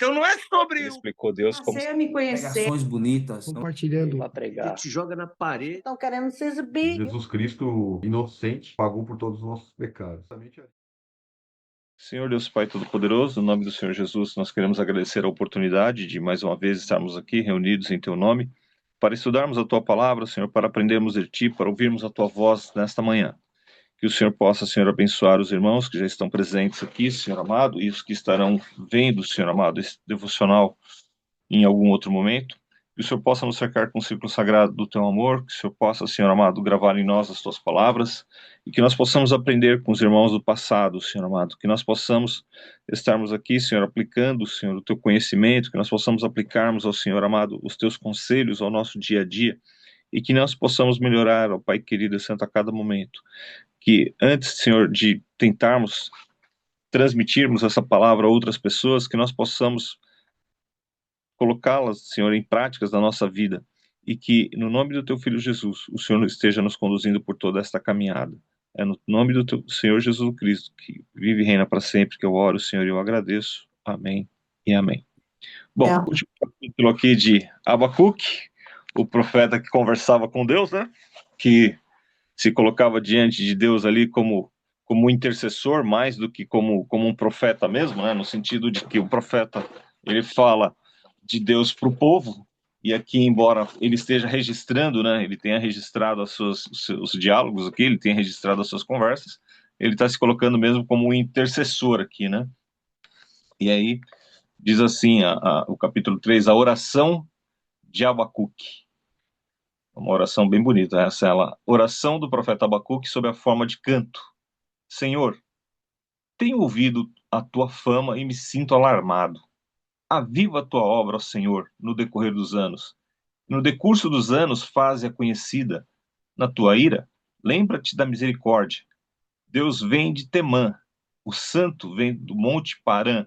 Então não é sobre Ele explicou Deus como Passei a me conhecer. Pregações bonitas. compartilhando. para pregar. te joga na parede. Estão querendo se exibir. Jesus Cristo, inocente, pagou por todos os nossos pecados. Senhor Deus Pai Todo-Poderoso, no nome do Senhor Jesus, nós queremos agradecer a oportunidade de mais uma vez estarmos aqui reunidos em Teu nome, para estudarmos a Tua palavra, Senhor, para aprendermos de Ti, para ouvirmos a Tua voz nesta manhã. Que o Senhor possa, Senhor, abençoar os irmãos que já estão presentes aqui, Senhor amado, e os que estarão vendo, Senhor amado, esse devocional em algum outro momento. Que o Senhor possa nos cercar com o círculo sagrado do Teu amor, que o Senhor possa, Senhor amado, gravar em nós as Tuas palavras, e que nós possamos aprender com os irmãos do passado, Senhor amado, que nós possamos estarmos aqui, Senhor, aplicando, Senhor, o Teu conhecimento, que nós possamos aplicarmos ao Senhor amado os Teus conselhos ao nosso dia a dia, e que nós possamos melhorar, ó Pai querido e santo, a cada momento. Que antes, Senhor, de tentarmos transmitirmos essa palavra a outras pessoas, que nós possamos colocá-las, Senhor, em práticas da nossa vida, e que, no nome do Teu Filho Jesus, o Senhor esteja nos conduzindo por toda esta caminhada. É no nome do Teu Senhor Jesus Cristo, que vive e reina para sempre, que eu oro, Senhor, e eu agradeço. Amém e amém. Bom, o último capítulo aqui de Abacuque, o profeta que conversava com Deus, né, que se colocava diante de Deus ali como um intercessor, mais do que como um profeta mesmo, né, no sentido de que o profeta, ele fala de Deus para o povo, e aqui, embora ele esteja registrando, né, ele tenha registrado os seus diálogos aqui, ele tenha registrado as suas conversas, ele está se colocando mesmo como um intercessor aqui, né, e aí diz assim, o capítulo 3, a oração de Abacuque. Uma oração bem bonita, essa é a oração do profeta Abacuque sob a forma de canto. Senhor, tenho ouvido a tua fama e me sinto alarmado. Aviva a tua obra, ó Senhor, no decorrer dos anos. No decurso dos anos, faze-a conhecida. Na tua ira, lembra-te da misericórdia. Deus vem de Temã, o santo vem do monte Parã.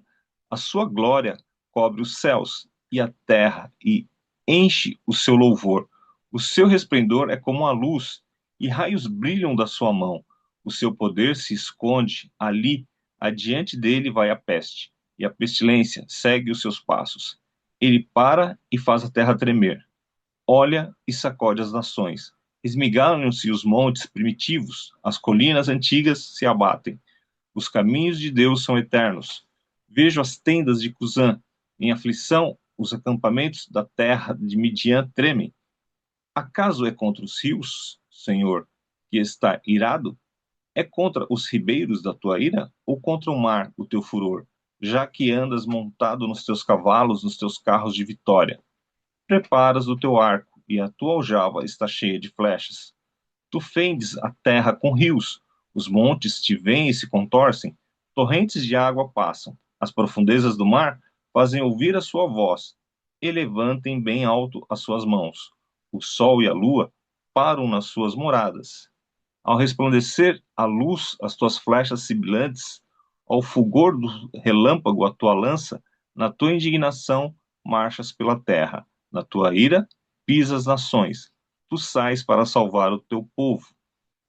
A sua glória cobre os céus e a terra e enche o seu louvor. O seu resplendor é como a luz, e raios brilham da sua mão. O seu poder se esconde ali, adiante dele vai a peste, e a pestilência segue os seus passos. Ele para e faz a terra tremer. Olha e sacode as nações. Esmigalham-se os montes primitivos, as colinas antigas se abatem. Os caminhos de Deus são eternos. Vejo as tendas de Cusã, em aflição, os acampamentos da terra de Midian tremem. Acaso é contra os rios, Senhor, que está irado? É contra os ribeiros da tua ira, ou contra o mar, o teu furor, já que andas montado nos teus cavalos, nos teus carros de vitória? Preparas o teu arco, e a tua aljava está cheia de flechas. Tu fendes a terra com rios, os montes te veem e se contorcem, torrentes de água passam, as profundezas do mar fazem ouvir a sua voz, e levantem bem alto as suas mãos. O sol e a lua param nas suas moradas. Ao resplandecer a luz, as tuas flechas sibilantes, ao fulgor do relâmpago, a tua lança, na tua indignação, marchas pela terra. Na tua ira, pisas as nações. Tu sais para salvar o teu povo,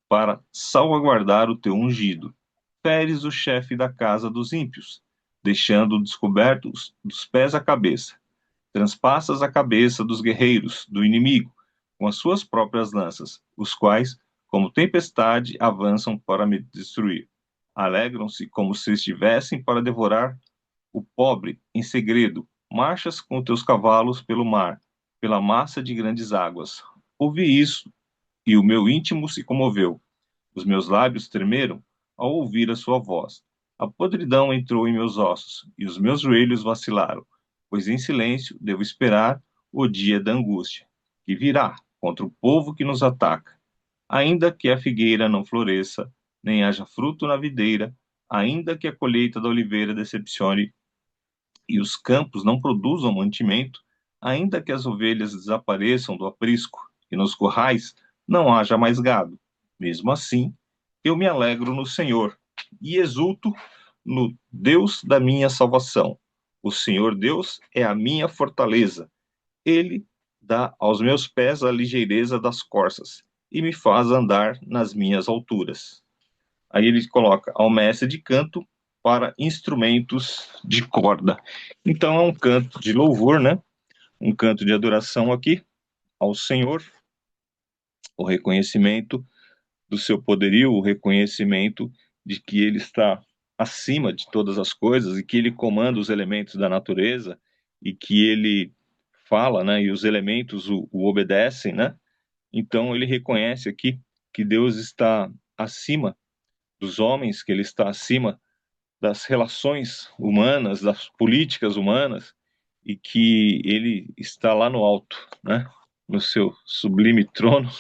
para salvaguardar o teu ungido. Feres o chefe da casa dos ímpios, deixando descobertos dos pés à cabeça. Transpassas a cabeça dos guerreiros, do inimigo, com as suas próprias lanças, os quais, como tempestade, avançam para me destruir. Alegram-se como se estivessem para devorar o pobre em segredo. Marchas com teus cavalos pelo mar, pela massa de grandes águas. Ouvi isso, e o meu íntimo se comoveu. Os meus lábios tremeram ao ouvir a sua voz. A podridão entrou em meus ossos, e os meus joelhos vacilaram, pois em silêncio devo esperar o dia da angústia, que virá contra o povo que nos ataca. Ainda que a figueira não floresça, nem haja fruto na videira, ainda que a colheita da oliveira decepcione e os campos não produzam mantimento, ainda que as ovelhas desapareçam do aprisco e nos currais não haja mais gado. Mesmo assim, eu me alegro no Senhor e exulto no Deus da minha salvação. O Senhor Deus é a minha fortaleza. Ele dá aos meus pés a ligeireza das corças e me faz andar nas minhas alturas. Aí ele coloca, ao mestre de canto, para instrumentos de corda. Então é um canto de louvor, né? Um canto de adoração aqui ao Senhor, o reconhecimento do seu poderio, o reconhecimento de que ele está acima de todas as coisas e que ele comanda os elementos da natureza e que ele fala, né? E os elementos o obedecem, né? Então ele reconhece aqui que Deus está acima dos homens, que ele está acima das relações humanas, das políticas humanas, e que ele está lá no alto, né, no seu sublime trono,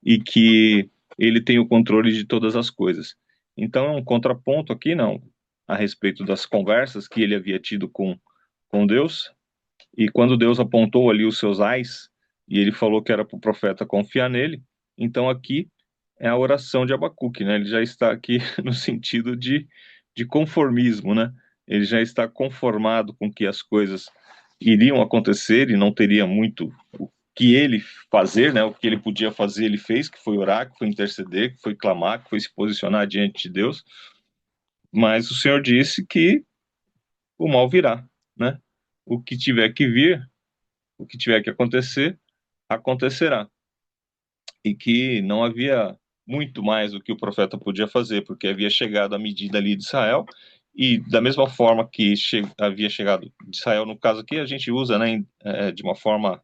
e que ele tem o controle de todas as coisas. Então é um contraponto aqui, não, a respeito das conversas que ele havia tido com Deus, e quando Deus apontou ali os seus ais, e ele falou que era para o profeta confiar nele, então aqui é a oração de Abacuque, né? Ele já está aqui no sentido de conformismo, né? Ele já está conformado com que as coisas iriam acontecer e não teria muito o que ele fazer, né? O que ele podia fazer, ele fez, que foi orar, que foi interceder, que foi clamar, que foi se posicionar diante de Deus. Mas o Senhor disse que o mal virá, né? O que tiver que vir, o que tiver que acontecer, acontecerá. E que não havia muito mais do que o profeta podia fazer, porque havia chegado a medida ali de Israel, e da mesma forma que havia chegado de Israel, no caso aqui, a gente usa, né, de uma forma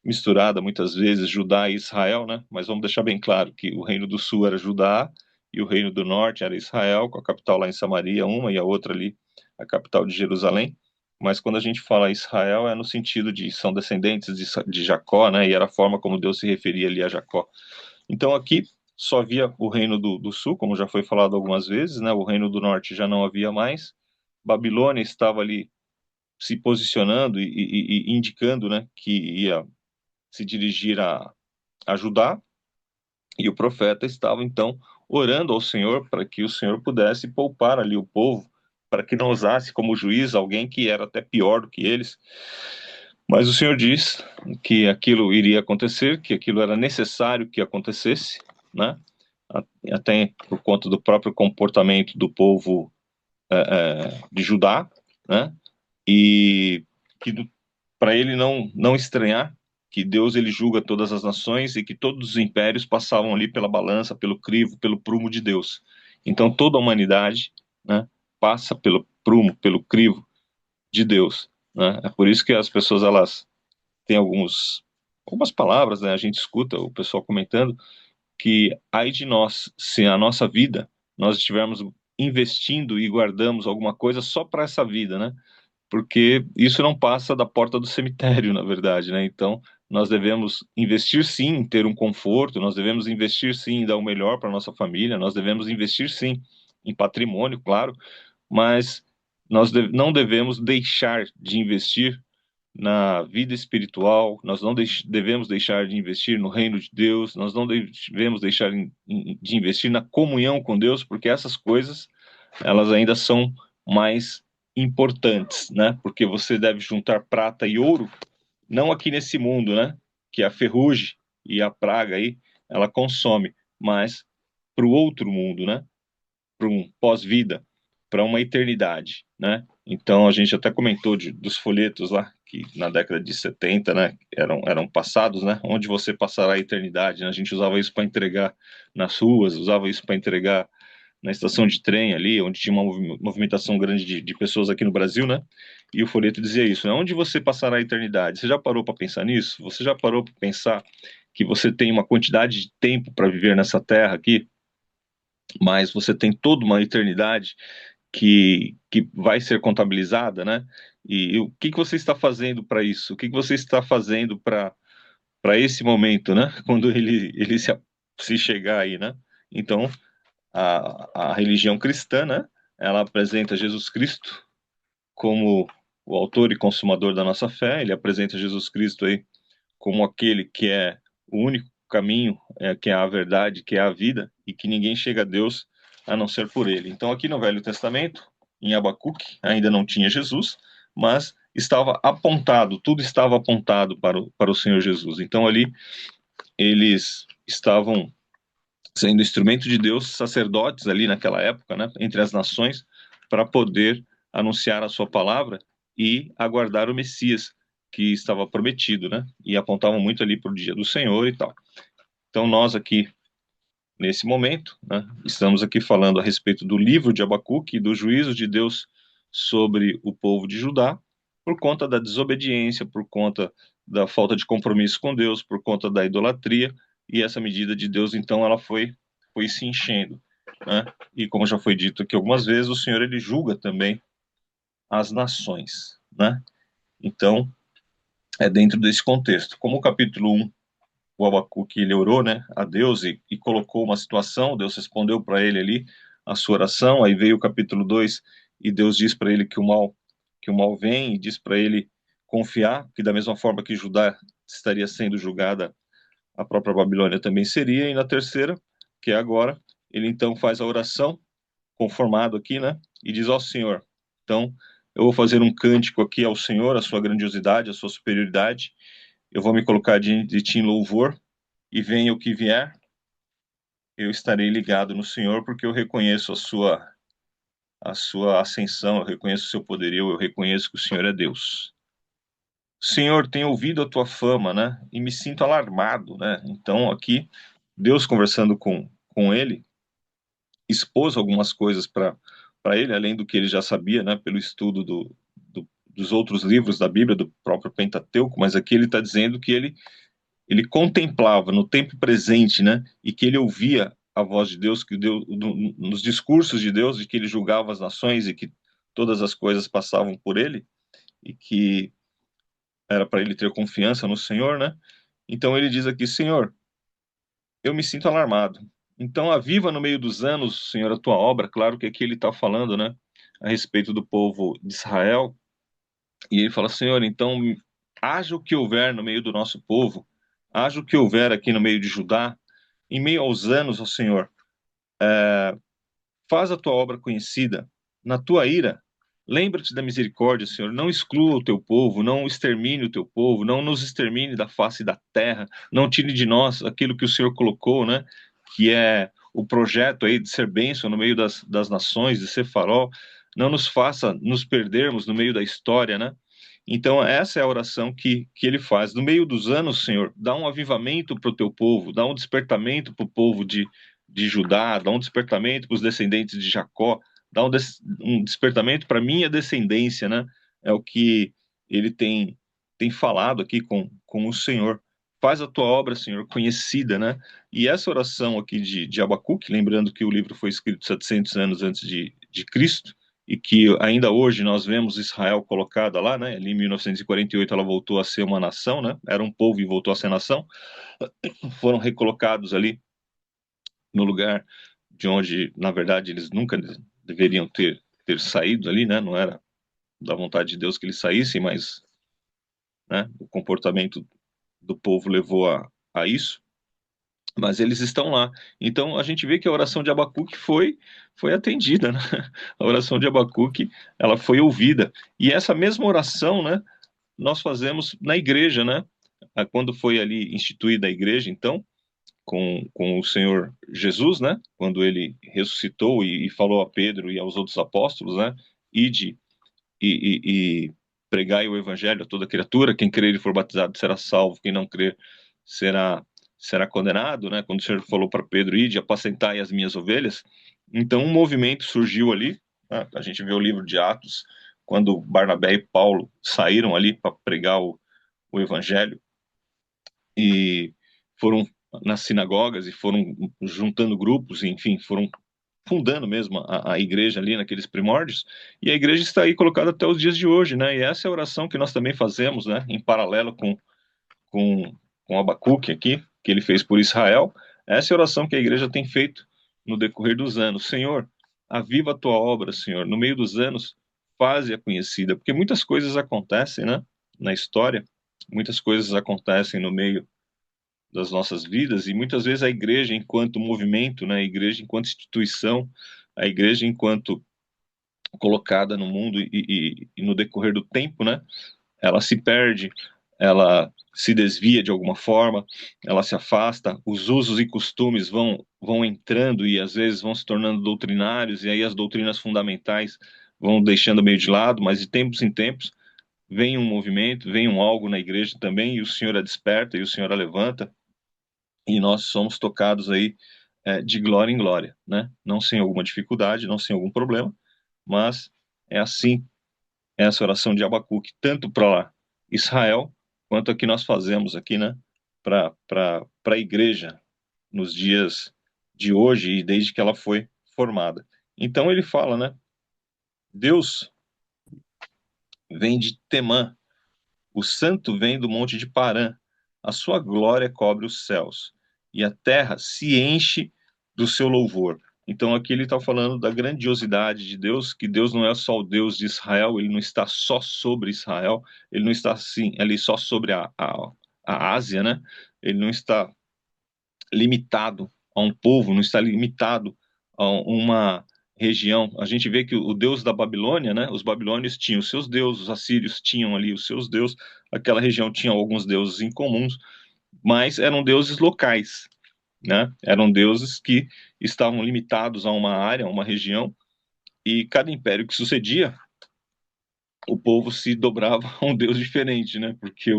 misturada, muitas vezes, Judá e Israel, né, mas vamos deixar bem claro que o reino do sul era Judá, e o reino do norte era Israel, com a capital lá em Samaria, uma, e a outra ali, a capital de Jerusalém. Mas quando a gente fala Israel, é no sentido de são descendentes de Jacó, né, e era a forma como Deus se referia ali a Jacó. Então aqui só havia o reino do sul, como já foi falado algumas vezes, né? O reino do norte já não havia mais. Babilônia estava ali se posicionando e indicando, né, que ia se dirigir a Judá, e o profeta estava então orando ao Senhor para que o Senhor pudesse poupar ali o povo, para que não usasse como juiz alguém que era até pior do que eles. Mas o Senhor diz que aquilo iria acontecer, que aquilo era necessário que acontecesse, né? Até por conta do próprio comportamento do povo de Judá, né? E que para ele não estranhar que Deus ele julga todas as nações e que todos os impérios passavam ali pela balança, pelo crivo, pelo prumo de Deus. Então toda a humanidade, né, passa pelo prumo, pelo crivo de Deus, né? É por isso que as pessoas elas têm algumas palavras, né? A gente escuta o pessoal comentando que ai de nós se a nossa vida nós estivermos investindo e guardamos alguma coisa só para essa vida, né? Porque isso não passa da porta do cemitério, na verdade, né? Então, nós devemos investir sim em ter um conforto, nós devemos investir sim em dar o melhor para nossa família, nós devemos investir sim em patrimônio, claro, mas nós não devemos deixar de investir na vida espiritual, nós não devemos deixar de investir no reino de Deus, nós não devemos deixar de investir na comunhão com Deus, porque essas coisas, elas ainda são mais importantes, né? Porque você deve juntar prata e ouro, não aqui nesse mundo, né? Que a ferrugem e a praga aí, ela consome, mas para o outro mundo, né? Para um pós-vida, para uma eternidade, né? Então a gente até comentou dos folhetos lá que na década de 70, né, eram passados, né? Onde você passará a eternidade, né? A gente usava isso para entregar nas ruas, usava isso para entregar na estação de trem ali, onde tinha uma movimentação grande de pessoas aqui no Brasil, né? E o folheto dizia isso, né? Onde você passará a eternidade? Você já parou para pensar nisso? Você já parou para pensar que você tem uma quantidade de tempo para viver nessa terra aqui, mas você tem toda uma eternidade que vai ser contabilizada, né? E o que você está fazendo para isso? O que você está fazendo para esse momento, né? Quando ele se chegar aí, né? Então, a religião cristã, né? Ela apresenta Jesus Cristo como o autor e consumador da nossa fé. Ele apresenta Jesus Cristo aí como aquele que é o único caminho, que é a verdade, que é a vida, e que ninguém chega a Deus a não ser por ele. Então, aqui no Velho Testamento, em Abacuque, ainda não tinha Jesus, mas estava apontado, tudo estava apontado para o Senhor Jesus. Então, ali, eles estavam sendo instrumento de Deus, sacerdotes ali naquela época, né, entre as nações, para poder anunciar a sua palavra e aguardar o Messias que estava prometido, né? E apontavam muito ali para o dia do Senhor e tal. Então nós aqui, nesse momento, né, estamos aqui falando a respeito do livro de Abacuque e do juízo de Deus sobre o povo de Judá, por conta da desobediência, por conta da falta de compromisso com Deus, por conta da idolatria, e essa medida de Deus, então, ela foi se enchendo, né? E como já foi dito aqui algumas vezes, o Senhor, ele julga também as nações, né? Então, é dentro desse contexto. Como o capítulo 1, o Abacuque, ele orou, né, a Deus e colocou uma situação, Deus respondeu para ele ali a sua oração, aí veio o capítulo 2 e Deus diz para ele que o mal vem e diz para ele confiar, que da mesma forma que Judá estaria sendo julgada, a própria Babilônia também seria, e na terceira, que é agora, ele então faz a oração, conformado aqui, né, e diz: ó Senhor, então eu vou fazer um cântico aqui ao Senhor, a sua grandiosidade, a sua superioridade, eu vou me colocar diante de ti em louvor, e venha o que vier, eu estarei ligado no Senhor, porque eu reconheço a sua ascensão, eu reconheço o seu poderio, eu reconheço que o Senhor é Deus. Senhor, tenho ouvido a tua fama, né? E me sinto alarmado, né? Então, aqui, Deus conversando com ele, expôs algumas coisas para ele, além do que ele já sabia, né? Pelo estudo dos outros livros da Bíblia, do próprio Pentateuco, mas aqui ele está dizendo que ele contemplava no tempo presente, né? E que ele ouvia a voz de Deus, que Deus, nos discursos de Deus, de que ele julgava as nações e que todas as coisas passavam por ele, e que era para ele ter confiança no Senhor, né? Então ele diz aqui: Senhor, eu me sinto alarmado. Então aviva no meio dos anos, Senhor, a tua obra. Claro que aqui ele está falando, né, a respeito do povo de Israel. E ele fala: Senhor, então haja o que houver no meio do nosso povo, haja o que houver aqui no meio de Judá, em meio aos anos, ó Senhor, faz a tua obra conhecida. Na tua ira, lembra-te da misericórdia, Senhor. Não exclua o teu povo, não extermine o teu povo, não nos extermine da face da terra, não tire de nós aquilo que o Senhor colocou, né? Que é o projeto aí de ser bênção no meio das nações, de ser farol. Não nos faça nos perdermos no meio da história, né? Então, essa é a oração que ele faz. No meio dos anos, Senhor, dá um avivamento para o teu povo, dá um despertamento para o povo de Judá, dá um despertamento para os descendentes de Jacó, dá um despertamento para a minha descendência, né? É o que ele tem falado aqui com o Senhor. Faz a tua obra, Senhor, conhecida, né? E essa oração aqui de Abacuque, lembrando que o livro foi escrito 700 anos antes de Cristo, e que ainda hoje nós vemos Israel colocada lá, né? Ali em 1948 ela voltou a ser uma nação, né? Era um povo e voltou a ser nação. Foram recolocados ali no lugar de onde, na verdade, eles nunca deveriam ter saído ali, né? Não era da vontade de Deus que eles saíssem, mas, né, o comportamento do povo levou a isso. Mas eles estão lá. Então a gente vê que a oração de Abacuque foi atendida, né? A oração de Abacuque, ela foi ouvida. E essa mesma oração, né, nós fazemos na igreja, né? Quando foi ali instituída a igreja, então, com o Senhor Jesus, né? Quando ele ressuscitou e falou a Pedro e aos outros apóstolos, né? Ide e pregai o evangelho a toda criatura, quem crer e for batizado será salvo, quem não crer será condenado, né? Quando o Senhor falou para Pedro: ide, apacentai as minhas ovelhas. Então um movimento surgiu ali, né? A gente vê o livro de Atos, quando Barnabé e Paulo saíram ali para pregar o evangelho e foram nas sinagogas e foram juntando grupos, enfim, foram fundando mesmo a igreja ali naqueles primórdios, e a igreja está aí colocada até os dias de hoje, né? E essa é a oração que nós também fazemos, né? Em paralelo com Abacuque aqui, que ele fez por Israel. Essa é a oração que a igreja tem feito no decorrer dos anos. Senhor, aviva a tua obra, Senhor, no meio dos anos, faze-a conhecida, porque muitas coisas acontecem, né? Na história, muitas coisas acontecem no meio das nossas vidas, e muitas vezes a igreja enquanto movimento, né, a igreja enquanto instituição, a igreja enquanto colocada no mundo e no decorrer do tempo, né, ela se perde, ela se desvia de alguma forma, ela se afasta, os usos e costumes vão entrando e às vezes vão se tornando doutrinários, e aí as doutrinas fundamentais vão deixando meio de lado, mas de tempos em tempos vem um movimento, vem um algo na igreja também, e o Senhor a desperta, e o Senhor a levanta, e nós somos tocados aí de glória em glória, né? Não sem alguma dificuldade, não sem algum problema, mas é assim essa oração de Abacuque, tanto para Israel, quanto a que nós fazemos aqui, né? Para a igreja, nos dias de hoje e desde que ela foi formada. Então ele fala, né? Deus vem de Temã, o santo vem do monte de Parã, a sua glória cobre os céus, e a terra se enche do seu louvor. Então aqui ele está falando da grandiosidade de Deus, que Deus não é só o Deus de Israel, ele não está só sobre Israel, ele não está assim ali só sobre a Ásia, né? Ele não está limitado a um povo, não está limitado a uma região. A gente vê que o Deus da Babilônia, né? Os babilônios tinham os seus deuses, os assírios tinham ali os seus deuses, aquela região tinha alguns deuses em comuns, mas eram deuses locais, né? Eram deuses que estavam limitados a uma área, a uma região, e cada império que sucedia, o povo se dobrava a um deus diferente, né? Porque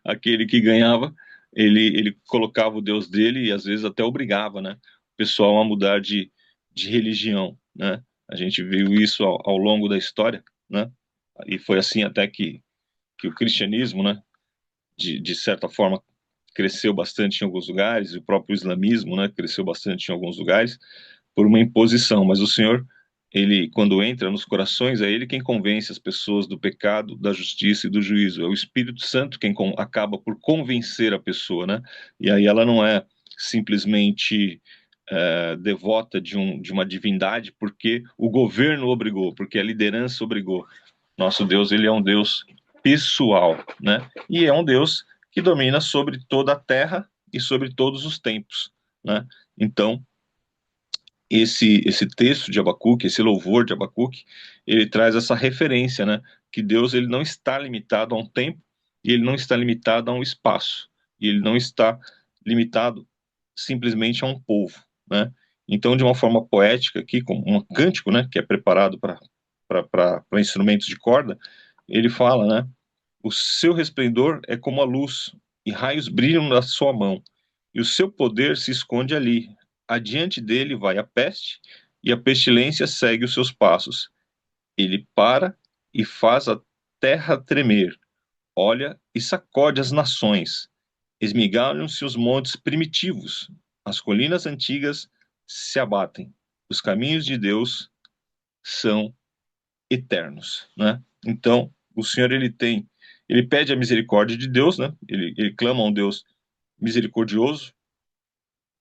aquele que ganhava, ele colocava o deus dele e às vezes até obrigava, né? O pessoal a mudar de religião, né? A gente viu isso ao longo da história, né? E foi assim até que o cristianismo, né? De certa forma, cresceu bastante em alguns lugares, e o próprio islamismo, né? Cresceu bastante em alguns lugares, por uma imposição, mas o Senhor, ele, quando entra nos corações, é ele quem convence as pessoas do pecado, da justiça e do juízo. É o Espírito Santo quem acaba por convencer a pessoa, né? E aí ela não é simplesmente devota de uma divindade porque o governo obrigou, porque a liderança obrigou. Nosso Deus, ele é um Deus pessoal, né? E é um Deus que domina sobre toda a terra e sobre todos os tempos, né? Então, esse texto de Abacuque, esse louvor de Abacuque, ele traz essa referência, né? Que Deus ele não está limitado a um tempo e ele não está limitado a um espaço e ele não está limitado simplesmente a um povo, né? Então, de uma forma poética aqui, como um cântico, né? Que é preparado para instrumentos de corda, ele fala, né? O seu resplendor é como a luz e raios brilham na sua mão e o seu poder se esconde ali. Adiante dele vai a peste, e a pestilência segue os seus passos. Ele para e faz a terra tremer, olha e sacode as nações. Esmigalham-se os montes primitivos, as colinas antigas se abatem. Os caminhos de Deus são eternos, né? Então, o Senhor ele pede a misericórdia de Deus, né? Ele clama a um Deus misericordioso,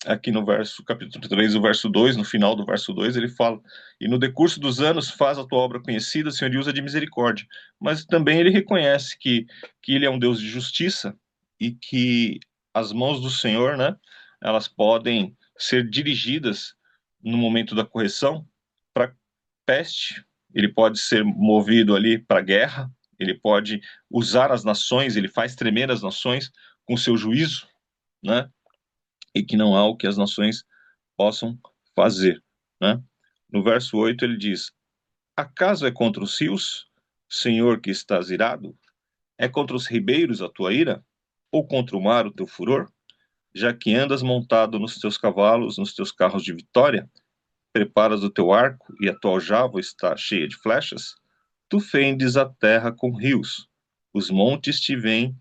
aqui no capítulo 3, o verso 2, no final do verso 2, ele fala: "E no decurso dos anos faz a tua obra conhecida, Senhor, e usa de misericórdia". Mas também ele reconhece que ele é um Deus de justiça e que as mãos do Senhor, né, elas podem ser dirigidas no momento da correção para peste, ele pode ser movido ali para guerra, ele pode usar as nações, ele faz tremer as nações com seu juízo, né? E que não há o que as nações possam fazer, né? No verso 8 ele diz: Acaso é contra os rios, Senhor, que estás irado? É contra os ribeiros a tua ira? Ou contra o mar o teu furor? Já que andas montado nos teus cavalos, nos teus carros de vitória, preparas o teu arco e a tua aljava está cheia de flechas, tu fendes a terra com rios, os montes te vêm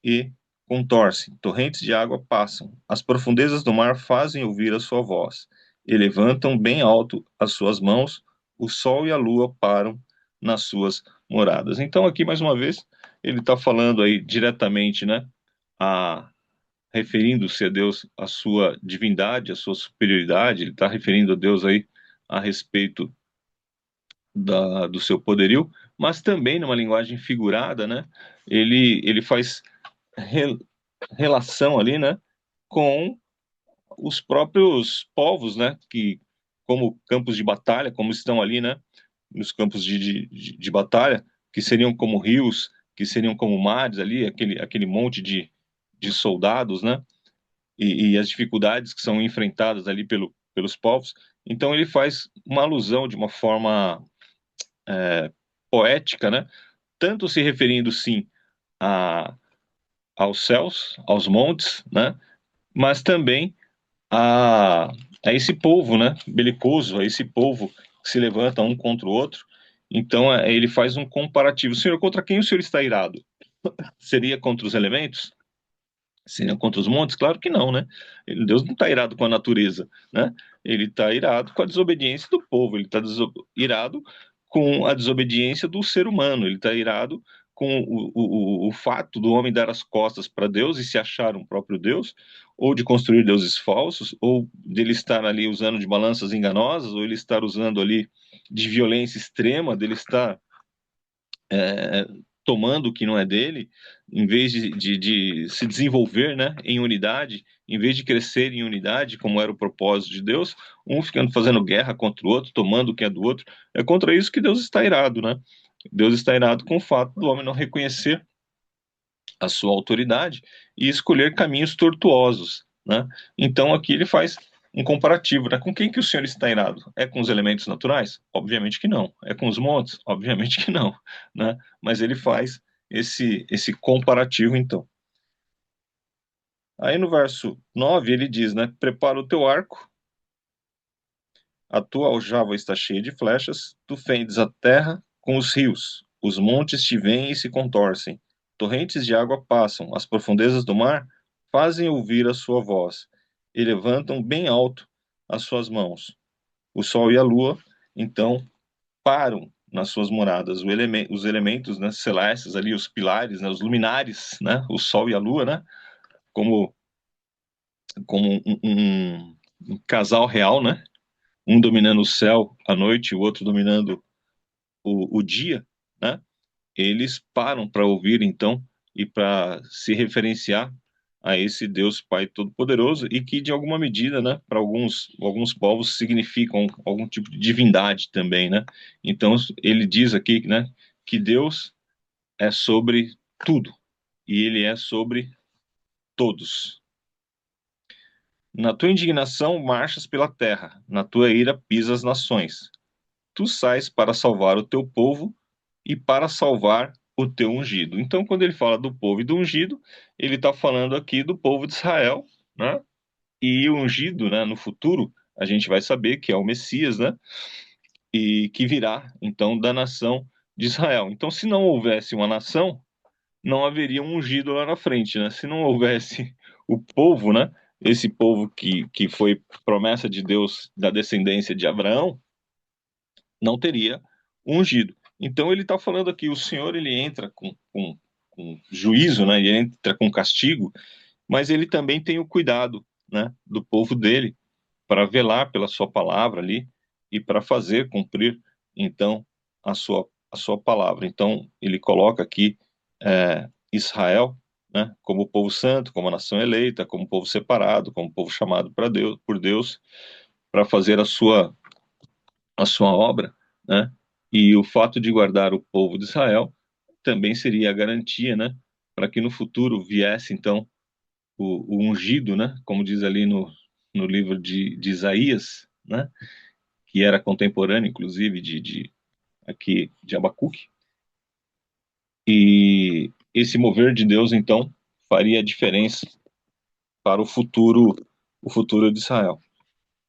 e contorcem, torrentes de água passam, as profundezas do mar fazem ouvir a sua voz, e levantam bem alto as suas mãos, o sol e a lua param nas suas moradas. Então aqui mais uma vez ele está falando aí diretamente, né, a referindo-se a Deus, a sua divindade, a sua superioridade, ele está referindo a Deus aí a respeito do seu poderio, mas também numa linguagem figurada, né? Ele faz re, relação ali, né, com os próprios povos, né, que como campos de batalha, como estão ali, né, nos campos de batalha, que seriam como rios, que seriam como mares ali, aquele monte de soldados, né, e as dificuldades que são enfrentadas ali pelos povos. Então ele faz uma alusão de uma forma poética, né? Tanto se referindo, sim, a, aos céus, aos montes, né? Mas também a esse povo, né? Belicoso, a esse povo que se levanta um contra o outro. Então, ele faz um comparativo. Senhor, contra quem o senhor está irado? Seria contra os elementos? Seria contra os montes? Claro que não, né? Deus não está irado com a natureza, né? Ele está irado com a desobediência do povo, ele está irado com a desobediência do ser humano, ele está irado com o fato do homem dar as costas para Deus e se achar um próprio Deus, ou de construir deuses falsos, ou dele estar ali usando de balanças enganosas, ou ele estar usando ali de violência extrema, dele estar é, tomando o que não é dele, em vez de se desenvolver, né, em unidade, em vez de crescer em unidade, como era o propósito de Deus, um ficando fazendo guerra contra o outro, tomando o que é do outro. É contra isso que Deus está irado, né? Deus está irado com o fato do homem não reconhecer a sua autoridade e escolher caminhos tortuosos, né? Então aqui ele faz um comparativo, né? Com quem que o Senhor está irado? É com os elementos naturais? Obviamente que não. É com os montes? Obviamente que não, né? Mas ele faz esse comparativo então. Aí no verso 9 ele diz, né? Prepara o teu arco, a tua aljava está cheia de flechas, tu fendes a terra com os rios, os montes te veem e se contorcem, torrentes de água passam, as profundezas do mar fazem ouvir a sua voz, e levantam bem alto as suas mãos. O sol e a lua, então, param nas suas moradas, os elementos, né, celestes ali, os pilares, né, os luminares, né, o sol e a lua, né, como, como um casal real, né, um dominando o céu à noite, o outro dominando o dia, né? Eles param para ouvir, então, e para se referenciar a esse Deus Pai Todo-Poderoso e que, de alguma medida, né, para alguns povos significam algum tipo de divindade também, né? Então, ele diz aqui, né, que Deus é sobre tudo e ele é sobre todos. Na tua indignação marchas pela terra, na tua ira pisas nações. Tu sais para salvar o teu povo e para salvar o teu ungido. Então, quando ele fala do povo e do ungido, ele está falando aqui do povo de Israel, né? E o ungido, né, no futuro, a gente vai saber que é o Messias, né? E que virá, então, da nação de Israel. Então, se não houvesse uma nação, não haveria um ungido lá na frente, né? Se não houvesse o povo, né? Esse povo que foi promessa de Deus da descendência de Abraão, não teria ungido. Então ele está falando aqui, o Senhor ele entra com juízo, né? Ele entra com castigo, mas ele também tem o cuidado, né, do povo dele para velar pela sua palavra ali e para fazer cumprir então a sua palavra. Então ele coloca aqui Israel, né, como povo santo, como a nação eleita, como povo separado, como povo chamado para Deus, por Deus, para fazer a sua obra, né? E o fato de guardar o povo de Israel também seria a garantia, né? Para que no futuro viesse, então, o ungido, né? Como diz ali no livro de Isaías, né? Que era contemporâneo, inclusive, aqui, de Abacuque. E esse mover de Deus, então, faria a diferença para o futuro de Israel.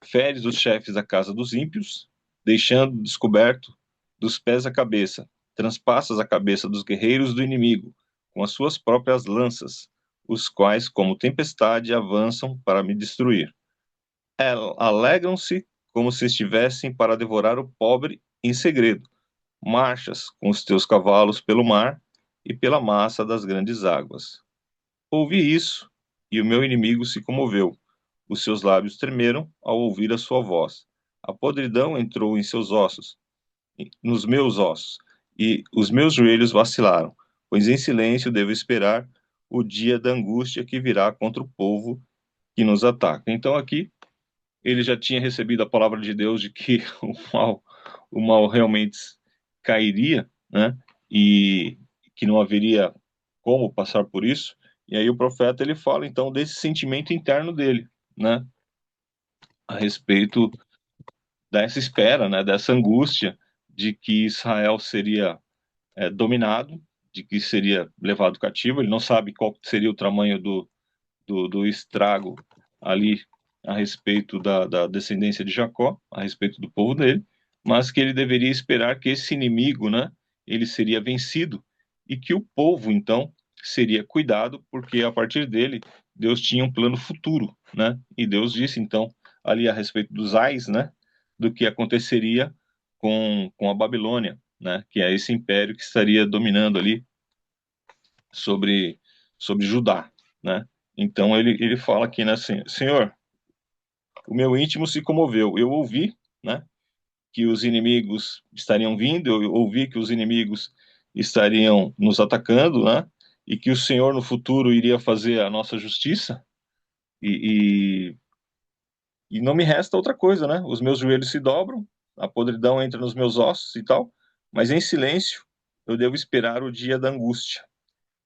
Feres os chefes da casa dos ímpios, deixando descoberto dos pés à cabeça, transpassas a cabeça dos guerreiros do inimigo, com as suas próprias lanças, os quais, como tempestade, avançam para me destruir. Alegram-se como se estivessem para devorar o pobre em segredo. Marchas com os teus cavalos pelo mar e pela massa das grandes águas. Ouvi isso, e o meu inimigo se comoveu. Os seus lábios tremeram ao ouvir a sua voz. A podridão entrou em seus ossos, nos meus ossos, e os meus joelhos vacilaram, pois em silêncio devo esperar o dia da angústia que virá contra o povo que nos ataca. Então aqui ele já tinha recebido a palavra de Deus de que o mal realmente cairia, né? E que não haveria como passar por isso. E aí o profeta ele fala então desse sentimento interno dele, né? A respeito dessa espera, né? Dessa angústia, de que Israel seria dominado, de que seria levado cativo. Ele não sabe qual seria o tamanho do estrago ali a respeito da descendência de Jacó, a respeito do povo dele, mas que ele deveria esperar que esse inimigo, né, ele seria vencido e que o povo, então, seria cuidado, porque a partir dele, Deus tinha um plano futuro, né? E Deus disse, então, ali a respeito dos ais, né, do que aconteceria com a Babilônia, né, que é esse império que estaria dominando ali sobre Judá, né? Então ele fala aqui, né, assim, Senhor, o meu íntimo se comoveu. Eu ouvi, né, que os inimigos estariam vindo, eu ouvi que os inimigos estariam nos atacando, né, e que o Senhor no futuro iria fazer a nossa justiça, e, e não me resta outra coisa, né? Os meus joelhos se dobram, a podridão entra nos meus ossos e tal, mas em silêncio eu devo esperar o dia da angústia,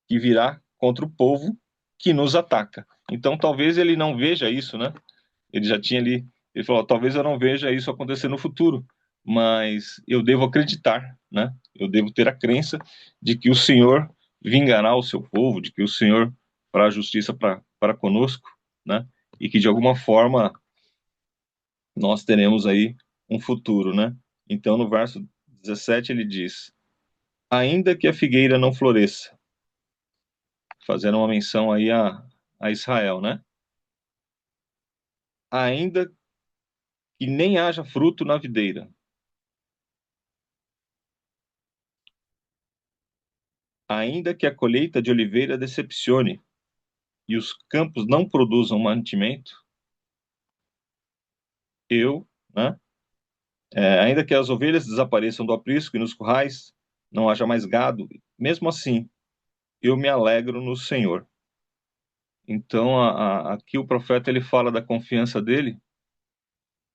que virá contra o povo que nos ataca. Então talvez ele não veja isso, né? Ele já tinha ali, ele falou, talvez eu não veja isso acontecer no futuro, mas eu devo acreditar, né? Eu devo ter a crença de que o Senhor vingará o seu povo, de que o Senhor fará justiça para conosco, né? E que de alguma forma nós teremos aí um futuro, né? Então no verso 17 ele diz: ainda que a figueira não floresça, fazendo uma menção aí a Israel, né? Ainda que nem haja fruto na videira, ainda que a colheita de oliveira decepcione e os campos não produzam mantimento, eu, né? Ainda que as ovelhas desapareçam do aprisco e nos currais não haja mais gado, mesmo assim eu me alegro no Senhor. Então aqui o profeta ele fala da confiança dele,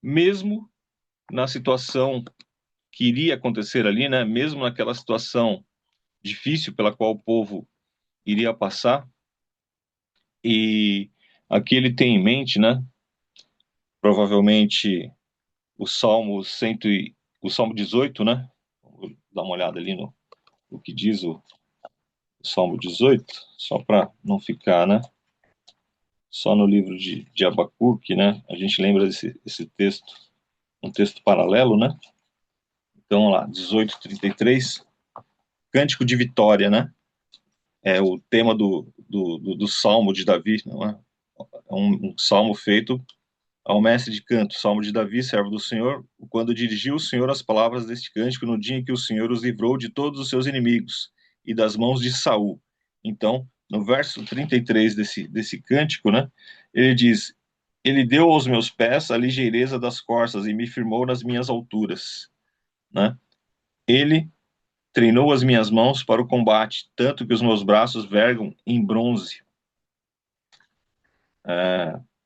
mesmo na situação que iria acontecer ali, né? Mesmo naquela situação difícil pela qual o povo iria passar. E aqui ele tem em mente, né? Provavelmente o Salmo 100 o Salmo 18, né? Vou dar uma olhada ali no que diz o Salmo 18, só para não ficar, né? Só no livro de Abacuque, né? A gente lembra esse texto, um texto paralelo, né? Então, vamos lá, 18:33, Cântico de Vitória, né? É o tema do Salmo de Davi, não é? É um salmo feito ao mestre de canto, Salmo de Davi, servo do Senhor, quando dirigiu o Senhor as palavras deste cântico no dia em que o Senhor os livrou de todos os seus inimigos e das mãos de Saul. Então, no verso 33 desse cântico, né, ele diz: ele deu aos meus pés a ligeireza das corças e me firmou nas minhas alturas, né? Ele treinou as minhas mãos para o combate, tanto que os meus braços vergam em bronze.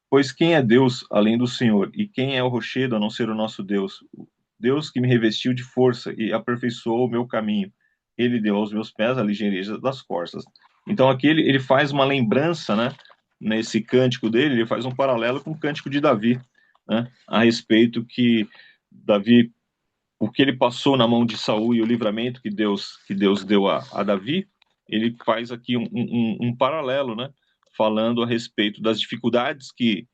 Pois quem é Deus além do Senhor? E quem é o rochedo a não ser o nosso Deus? Deus que me revestiu de força e aperfeiçoou o meu caminho. Ele deu aos meus pés a ligeireza das corças. Então aqui ele faz uma lembrança, né? Nesse cântico dele, ele faz um paralelo com o cântico de Davi, né? A respeito que Davi, o que ele passou na mão de Saul e o livramento que Deus deu a Davi, ele faz aqui um paralelo, né? Falando a respeito das dificuldades que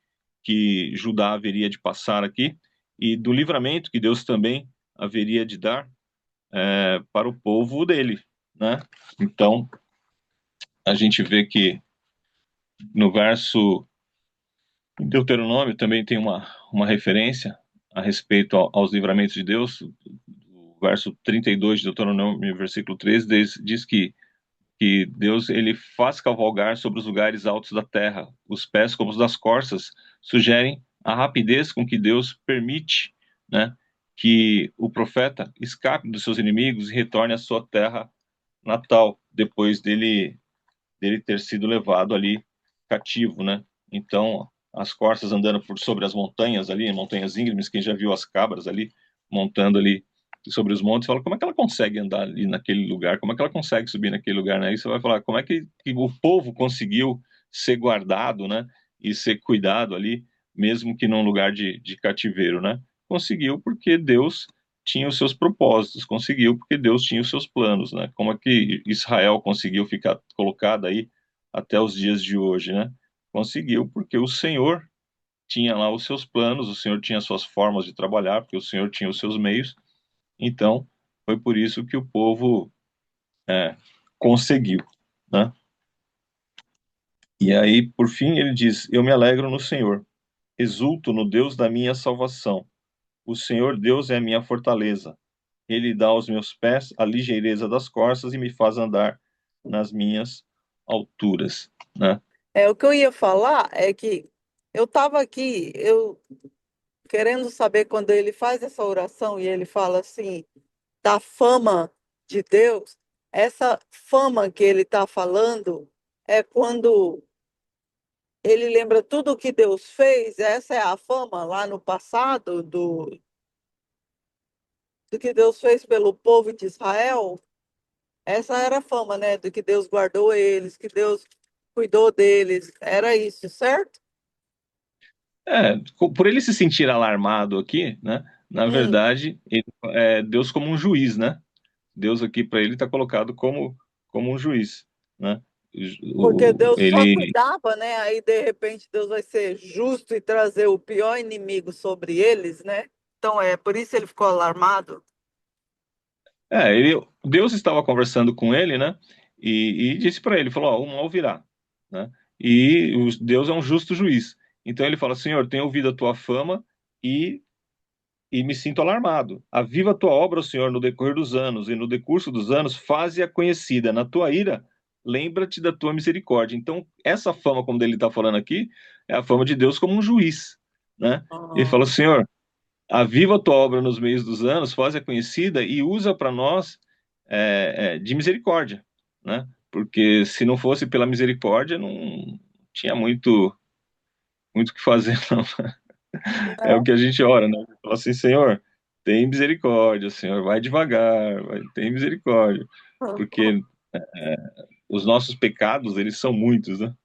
Judá haveria de passar aqui e do livramento que Deus também haveria de dar para o povo dele, né? Então, a gente vê que no verso em Deuteronômio também tem uma referência a respeito aos livramentos de Deus. O verso 32 de Deuteronômio, versículo 13, diz que Deus ele faz cavalgar sobre os lugares altos da terra. Os pés como os das corças sugerem a rapidez com que Deus permite, né, que o profeta escape dos seus inimigos e retorne à sua terra natal, depois dele ter sido levado ali cativo, né? Então, as corças andando por sobre as montanhas ali, montanhas íngremes, quem já viu as cabras ali montando ali sobre os montes, fala como é que ela consegue andar ali naquele lugar, como é que ela consegue subir naquele lugar, né? Aí você vai falar como é que o povo conseguiu ser guardado, né? E ser cuidado ali, mesmo que num lugar de cativeiro, né? Conseguiu porque Deus tinha os seus propósitos, conseguiu porque Deus tinha os seus planos, né? Como é que Israel conseguiu ficar colocado aí até os dias de hoje, né? Conseguiu porque o Senhor tinha lá os seus planos, o Senhor tinha suas formas de trabalhar, porque o Senhor tinha os seus meios. Então, foi por isso que o povo conseguiu, né? E aí, por fim, ele diz: Eu me alegro no Senhor, exulto no Deus da minha salvação. O Senhor Deus é a minha fortaleza. Ele dá aos meus pés a ligeireza das corças e me faz andar nas minhas alturas, né? O que eu ia falar é que eu estava aqui, eu querendo saber quando ele faz essa oração e ele fala assim, da fama de Deus, essa fama que ele está falando é quando ele lembra tudo o que Deus fez, essa é a fama lá no passado do que Deus fez pelo povo de Israel. Essa era a fama, né? Do que Deus guardou eles, que Deus cuidou deles. Era isso, certo? Por ele se sentir alarmado aqui, né? Na Hum, verdade, Deus como um juiz, né? Deus aqui para ele está colocado como um juiz, né? porque Deus só Ele cuidava, né? Aí, de repente, Deus vai ser justo e trazer o pior inimigo sobre eles, né? Então, por isso ele ficou alarmado. Deus estava conversando com ele, né? E disse para ele, falou, ó, o mal virá, né? E Deus é um justo juiz. Então ele fala, Senhor, tenho ouvido a tua fama e e me sinto alarmado. Aviva a tua obra, Senhor, no decorrer dos anos, e no decurso dos anos, faze-a conhecida. Na tua ira, lembra-te da tua misericórdia. Então, essa fama, como ele está falando aqui, é a fama de Deus como um juiz, né? Ele Ah, fala, Senhor, aviva a tua obra nos meios dos anos, faze-a conhecida e usa para nós de misericórdia, né? Porque se não fosse pela misericórdia, não tinha muito o que fazer, não. É o não. que a gente ora, né? Fala assim, Senhor, tem misericórdia, Senhor, vai devagar, tem misericórdia, porque os nossos pecados, eles são muitos, né?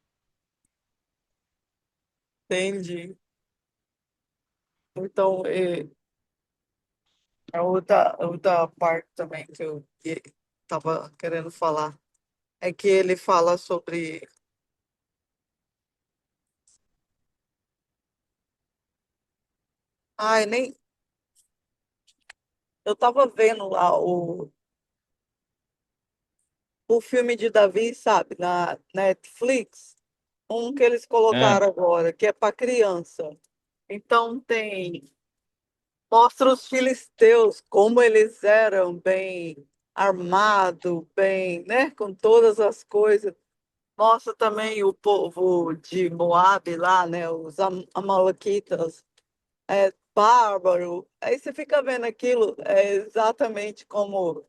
Entendi. Então, a outra parte também que eu estava querendo falar é que ele fala sobre. Ai, nem. Eu estava vendo lá o filme de Davi, sabe, na Netflix, um que eles É, colocaram agora, que é para criança. Então mostra os filisteus, como eles eram bem armados, bem, né, com todas as coisas. Mostra também o povo de Moabe lá, né, os amalequitas, bárbaro. Aí você fica vendo aquilo, exatamente como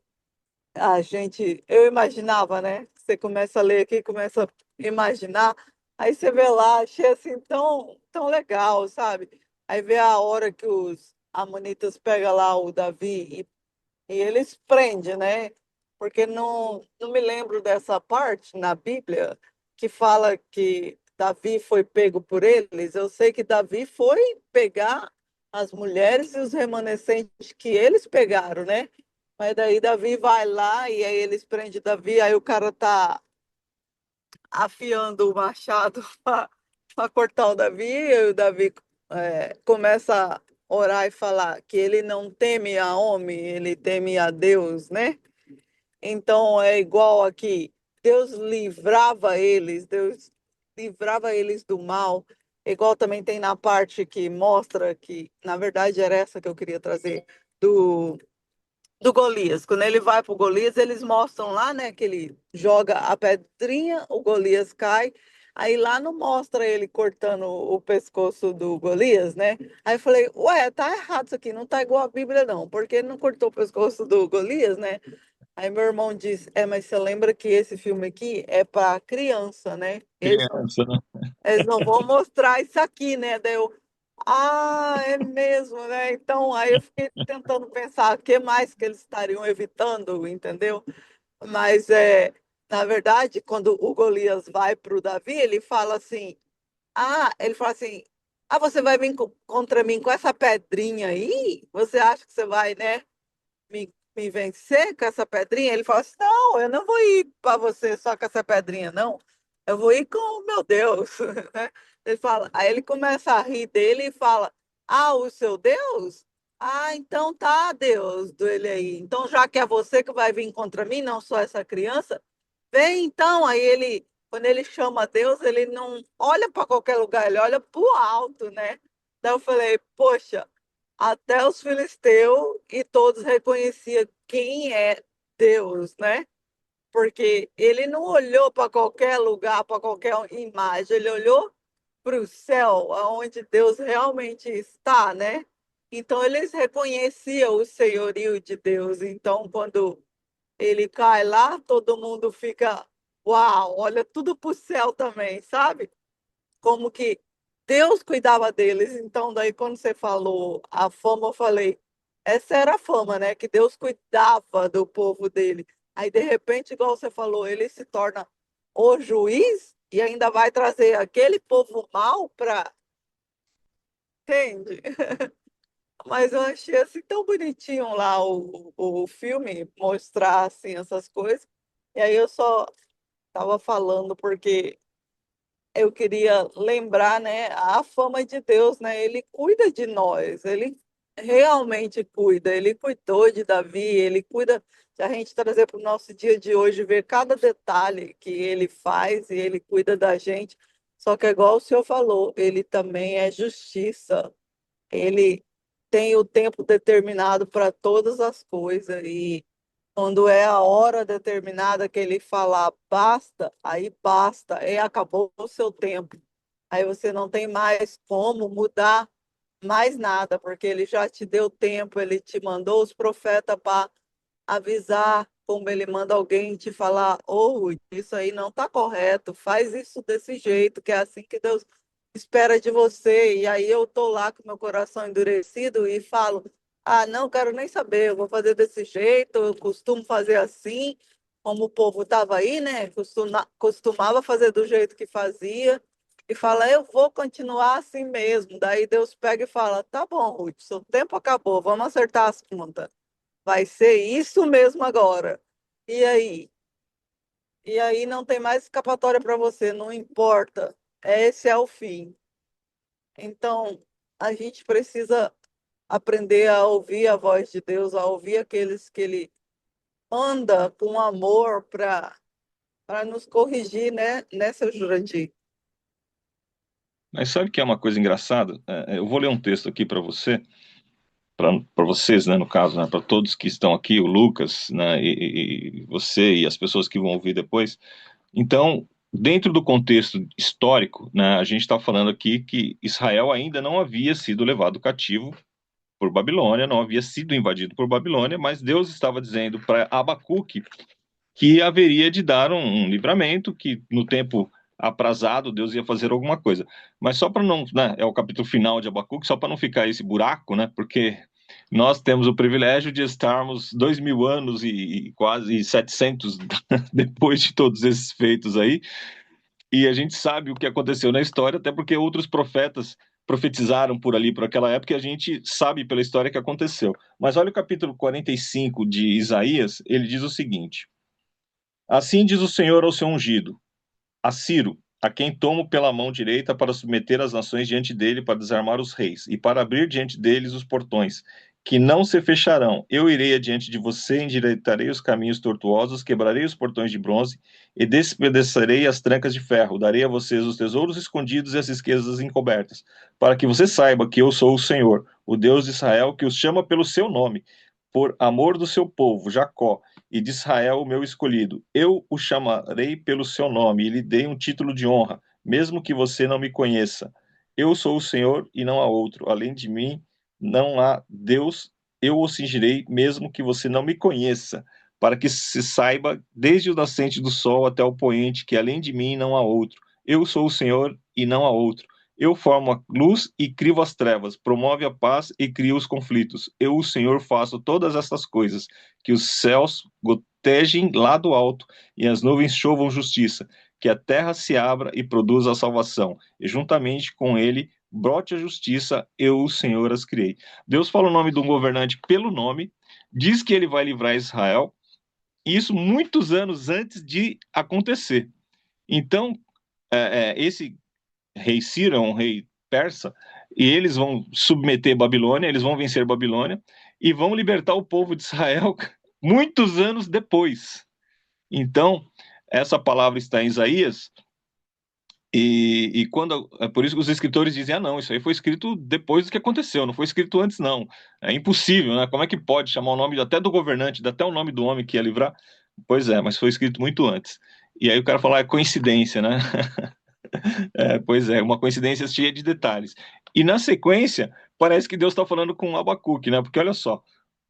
eu imaginava, né? Você começa a ler aqui, começa a imaginar, aí você vê lá, achei assim tão, tão legal, sabe? Aí vê a hora que os amonitas pegam lá o Davi e eles prendem, né? Porque não me lembro dessa parte na Bíblia que fala que Davi foi pego por eles. Eu sei que Davi foi pegar as mulheres e os remanescentes que eles pegaram, né? Mas daí Davi vai lá e aí eles prendem Davi, aí o cara tá afiando o machado para cortar o Davi, e o Davi começa a orar e falar que ele não teme a homem, ele teme a Deus, né? Então é igual aqui, Deus livrava eles do mal. Igual também tem na parte que mostra que, na verdade, era essa que eu queria trazer, do do Golias. Quando ele vai para o Golias, eles mostram lá, né, que ele joga a pedrinha, o Golias cai. Aí lá não mostra ele cortando o pescoço do Golias, né? Aí eu falei, ué, tá errado isso aqui, não tá igual a Bíblia, não. Porque ele não cortou o pescoço do Golias, né? Aí meu irmão disse, mas você lembra que esse filme aqui é para criança, né? criança, né? Eles não vão mostrar isso aqui, né? Daí eu, é mesmo, né? Então, aí eu fiquei tentando pensar o que mais que eles estariam evitando, entendeu? Mas, na verdade, quando o Golias vai para o Davi, ele fala assim, você vai vir contra mim com essa pedrinha aí? Você acha que você vai, né? me vencer com essa pedrinha? Ele fala assim: não, eu não vou ir para você só com essa pedrinha, não. Eu vou ir com o meu Deus, né? Ele fala, aí ele começa a rir dele e fala: ah, o seu Deus? Ah, então tá, Deus, dele aí. Então, já que é você que vai vir contra mim, não só essa criança, vem então. Aí ele, quando ele chama Deus, ele não olha para qualquer lugar, ele olha para o alto, né? Daí eu falei: poxa, até os filisteus e todos reconheciam quem é Deus, né? Porque ele não olhou para qualquer lugar, para qualquer imagem, ele olhou para o céu, onde Deus realmente está, né? Então eles reconheciam o senhorio de Deus. Então, quando ele cai lá, todo mundo fica, uau, olha tudo para o céu também, sabe? Como que Deus cuidava deles. Então, daí quando você falou a fama, eu falei, essa era a fama, né? Que Deus cuidava do povo dele. Aí, de repente, igual você falou, ele se torna o juiz e ainda vai trazer aquele povo mal para. Entende? Mas eu achei assim tão bonitinho lá o filme, mostrar assim essas coisas. E aí eu só estava falando porque eu queria lembrar, né, a fama de Deus, né? Ele cuida de nós, ele realmente cuida. Ele cuidou de Davi, ele cuida de a gente trazer para o nosso dia de hoje, ver cada detalhe que ele faz e ele cuida da gente. Só que, igual o senhor falou, ele também é justiça. Ele tem o tempo determinado para todas as coisas e quando é a hora determinada que ele falar basta, aí basta, e acabou o seu tempo. Aí você não tem mais como mudar mais nada, porque ele já te deu tempo, ele te mandou os profetas para avisar, como ele manda alguém te falar, ou isso aí não está correto, faz isso desse jeito, que é assim que Deus espera de você. E aí eu tô lá com meu coração endurecido e falo, ah, não quero nem saber, eu vou fazer desse jeito, eu costumo fazer assim, como o povo estava aí, né? Costumava fazer do jeito que fazia. E fala, eu vou continuar assim mesmo. Daí Deus pega e fala, tá bom, Ruth, seu tempo acabou, vamos acertar as contas. Vai ser isso mesmo agora. E aí? E aí não tem mais escapatória para você, não importa. Esse é o fim. Então, a gente precisa aprender a ouvir a voz de Deus, a ouvir aqueles que Ele manda com amor para nos corrigir, né, seu Jurandir? Mas sabe que é uma coisa engraçada? Eu vou ler um texto aqui para você, para vocês, né, no caso, né, para todos que estão aqui, o Lucas, né, e você e as pessoas que vão ouvir depois. Então, dentro do contexto histórico, né, a gente está falando aqui que Israel ainda não havia sido levado cativo por Babilônia, não havia sido invadido por Babilônia, mas Deus estava dizendo para Abacuque que haveria de dar um livramento, que no tempo aprazado Deus ia fazer alguma coisa. Mas só para não, né, é o capítulo final de Abacuque, só para não ficar esse buraco, né, porque nós temos o privilégio de estarmos 2000 anos e quase 700 depois de todos esses feitos aí, e a gente sabe o que aconteceu na história, até porque outros profetas profetizaram por ali, por aquela época, e a gente sabe pela história que aconteceu. Mas olha o capítulo 45 de Isaías, ele diz o seguinte: assim diz o Senhor ao seu ungido, a Ciro, a quem tomo pela mão direita para submeter as nações diante dele, para desarmar os reis, e para abrir diante deles os portões, que não se fecharão. Eu irei adiante de você, endireitarei os caminhos tortuosos, quebrarei os portões de bronze, e despedaçarei as trancas de ferro. Darei a vocês os tesouros escondidos e as riquezas encobertas, para que você saiba que eu sou o Senhor, o Deus de Israel, que os chama pelo seu nome, por amor do seu povo, Jacó, e de Israel, o meu escolhido. Eu o chamarei pelo seu nome e lhe dei um título de honra, mesmo que você não me conheça. Eu sou o Senhor e não há outro. Além de mim, não há Deus. Eu o cingirei, mesmo que você não me conheça, para que se saiba, desde o nascente do sol até o poente, que além de mim não há outro. Eu sou o Senhor e não há outro. Eu formo a luz e crio as trevas, promove a paz e crio os conflitos. Eu, o Senhor, faço todas estas coisas, que os céus gotejem lá do alto e as nuvens chovam justiça, que a terra se abra e produza a salvação, e juntamente com ele brote a justiça, eu, o Senhor, as criei. Deus fala o nome de um governante pelo nome, diz que ele vai livrar Israel, e isso muitos anos antes de acontecer. Então, esse rei Ciro é um rei persa, e eles vão submeter Babilônia, eles vão vencer Babilônia, e vão libertar o povo de Israel muitos anos depois. Então, essa palavra está em Isaías, e quando é por isso que os escritores dizem: ah, não, isso aí foi escrito depois do que aconteceu, não foi escrito antes, não. É impossível, né? Como é que pode chamar o nome até do governante, até o nome do homem que ia livrar? Pois é, mas foi escrito muito antes. E aí o cara fala: é coincidência, né? Pois é, uma coincidência cheia de detalhes. E na sequência, parece que Deus está falando com Abacuque, né? Porque olha só,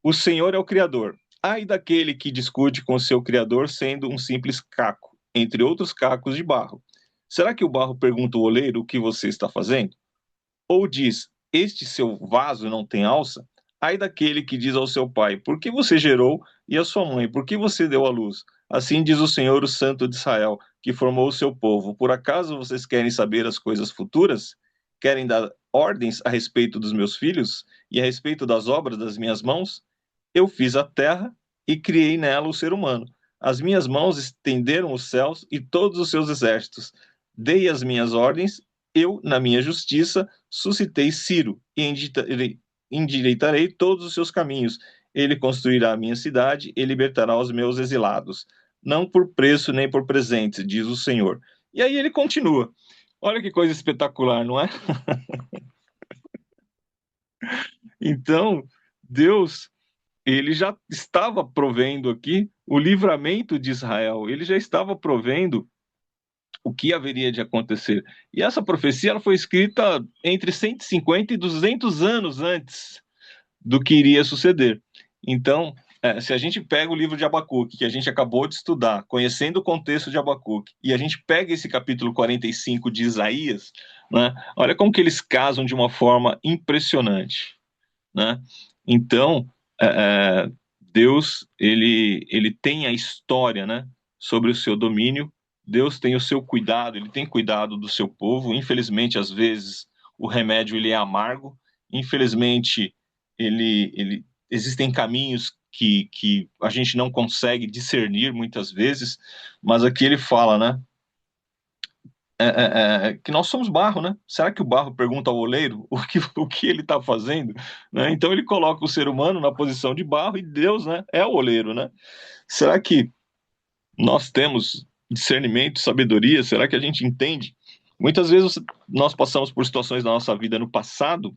o Senhor é o Criador. Ai daquele que discute com o seu Criador sendo um simples caco, entre outros cacos de barro. Será que o barro pergunta ao oleiro o que você está fazendo? Ou diz, este seu vaso não tem alça? Ai daquele que diz ao seu pai, por que você gerou? E à sua mãe, por que você deu à luz? Assim diz o Senhor, o Santo de Israel, que formou o seu povo. Por acaso vocês querem saber as coisas futuras? Querem dar ordens a respeito dos meus filhos e a respeito das obras das minhas mãos? Eu fiz a terra e criei nela o ser humano. As minhas mãos estenderam os céus e todos os seus exércitos. Dei as minhas ordens, eu, na minha justiça, suscitei Ciro e endireitarei todos os seus caminhos. Ele construirá a minha cidade e libertará os meus exilados. Não por preço nem por presentes, diz o Senhor. E aí ele continua. Olha que coisa espetacular, não é? Então, Deus, ele já estava provendo aqui o livramento de Israel, ele já estava provendo o que haveria de acontecer. E essa profecia ela foi escrita entre 150 e 200 anos antes do que iria suceder. Então, se a gente pega o livro de Abacuque, que a gente acabou de estudar, conhecendo o contexto de Abacuque, e a gente pega esse capítulo 45 de Isaías, né, olha como que eles casam de uma forma impressionante, né? Então, é, é, Deus, ele tem a história, né, sobre o seu domínio. Deus tem o seu cuidado, ele tem cuidado do seu povo. Infelizmente, às vezes, o remédio ele é amargo. Infelizmente, existem caminhos que a gente não consegue discernir muitas vezes, mas aqui ele fala, né, que nós somos barro, né? Será que o barro pergunta ao oleiro o que ele está fazendo? Né? Então ele coloca o ser humano na posição de barro e Deus, né, é o oleiro, né? Será que nós temos discernimento, sabedoria? Será que a gente entende? Muitas vezes nós passamos por situações da nossa vida no passado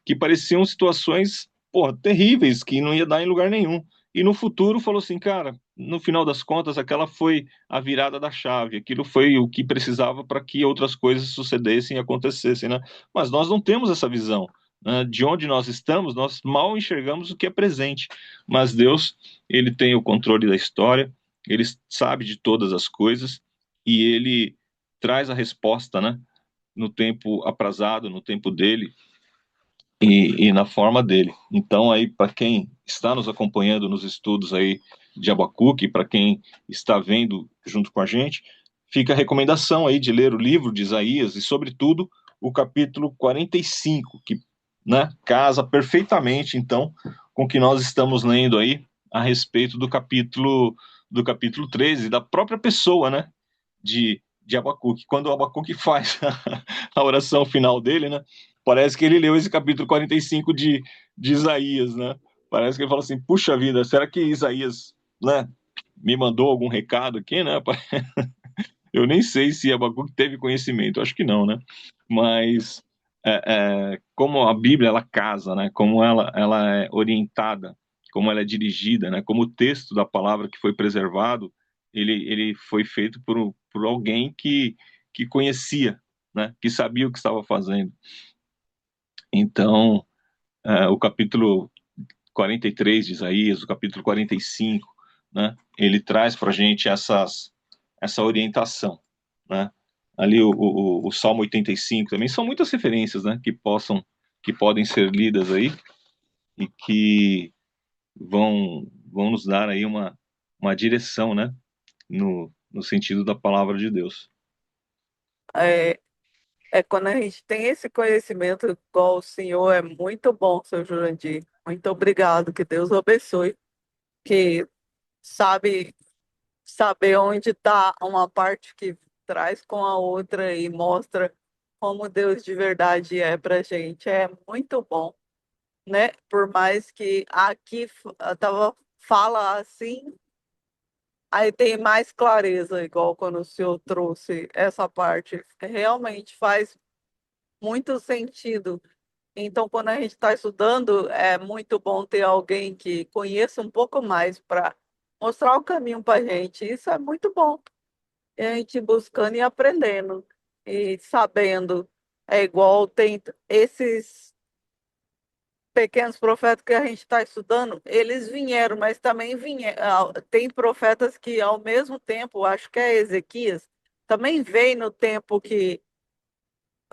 que pareciam situações, porra, terríveis, que não ia dar em lugar nenhum. E no futuro falou assim, cara, no final das contas, aquela foi a virada da chave, aquilo foi o que precisava para que outras coisas sucedessem e acontecessem, né? Mas nós não temos essa visão. Né? De onde nós estamos, nós mal enxergamos o que é presente. Mas Deus, ele tem o controle da história, ele sabe de todas as coisas e ele traz a resposta, né? No tempo aprazado, no tempo dele, e na forma dele. Então, aí, para quem está nos acompanhando nos estudos aí de Abacuque, para quem está vendo junto com a gente, fica a recomendação aí de ler o livro de Isaías e, sobretudo, o capítulo 45, que, né, casa perfeitamente, então, com o que nós estamos lendo aí a respeito do capítulo 13, da própria pessoa, né, de Abacuque. Quando o Abacuque faz a oração final dele, né, parece que ele leu esse capítulo 45 de Isaías, né? Parece que ele fala assim, puxa vida, será que Isaías, né, me mandou algum recado aqui, né? Eu nem sei se Abacuque teve conhecimento, acho que não, né? Mas como a Bíblia, ela casa, né? Como ela é orientada, como ela é dirigida, né? Como o texto da palavra que foi preservado, ele foi feito por alguém que conhecia, né? Que sabia o que estava fazendo. Então, o capítulo 43 de Isaías, o capítulo 45, né, ele traz para a gente essa orientação. Né? Ali o Salmo 85 também, são muitas referências, né, que podem ser lidas aí e que vão nos dar aí uma direção, né, no sentido da palavra de Deus. É, quando a gente tem esse conhecimento igual o senhor, é muito bom, seu Jurandir. Muito obrigado, que Deus o abençoe. que sabe saber onde está uma parte que traz com a outra e mostra como Deus de verdade é para gente. É muito bom, né? Por mais que aqui fala assim, aí tem mais clareza, igual quando o senhor trouxe essa parte. Realmente faz muito sentido. Então, quando a gente está estudando, é muito bom ter alguém que conheça um pouco mais para mostrar o caminho para a gente. Isso é muito bom. E a gente buscando e aprendendo e sabendo. É igual tem esses pequenos profetas que a gente está estudando, eles vieram, mas também vieram. Tem profetas que, ao mesmo tempo, acho que é Ezequias, também veio no tempo que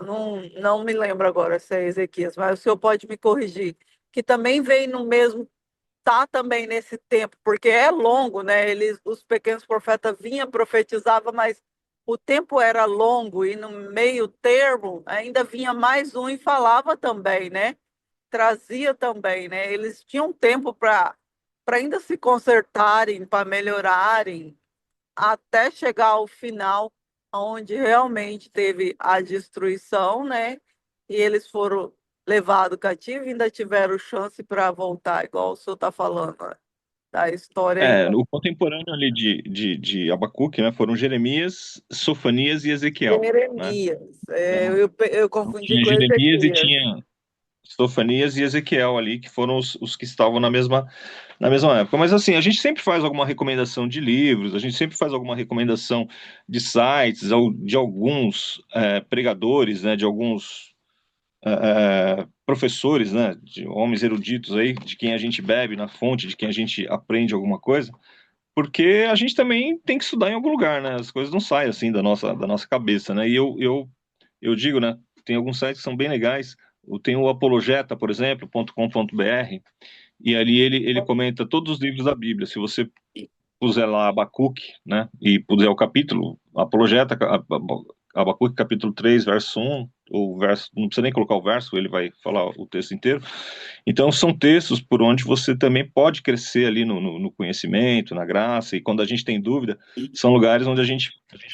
não me lembro agora se é Ezequias, mas o senhor pode me corrigir. Que também veio no mesmo, tá também nesse tempo, porque é longo, né? Os pequenos profetas vinham, profetizavam, mas o tempo era longo e no meio termo ainda vinha mais um e falava também, né? Trazia também, né? Eles tinham tempo para ainda se consertarem, para melhorarem, até chegar ao final, onde realmente teve a destruição, né? E eles foram levados cativos e ainda tiveram chance para voltar, igual o senhor está falando, né? Da história É, ainda. o contemporâneo ali de Abacuque, né, foram Jeremias, Sofanias e Ezequiel, né? Jeremias. É, Então, eu então confundi tinha com Jeremias e Ezequias. tinha Sofanias e Ezequiel ali, que foram os que estavam na mesma época. Mas assim, a gente sempre faz alguma recomendação de livros, a gente sempre faz alguma recomendação de sites, ou de alguns pregadores, né, de alguns professores, né, de homens eruditos aí, de quem a gente bebe na fonte, de quem a gente aprende alguma coisa, porque a gente também tem que estudar em algum lugar, né? As coisas não saem assim da nossa cabeça, né? E eu digo, né? Tem alguns sites que são bem legais. Tem o Apologeta, por exemplo, .com.br, e ali ele comenta todos os livros da Bíblia. Se você puser lá Abacuque, né, e puser o capítulo, Apologeta, Abacuque capítulo 3 verso 1, ou verso, não precisa nem colocar o verso, ele vai falar o texto inteiro. Então, são textos por onde você também pode crescer ali no conhecimento, na graça, e quando a gente tem dúvida, são lugares onde a gente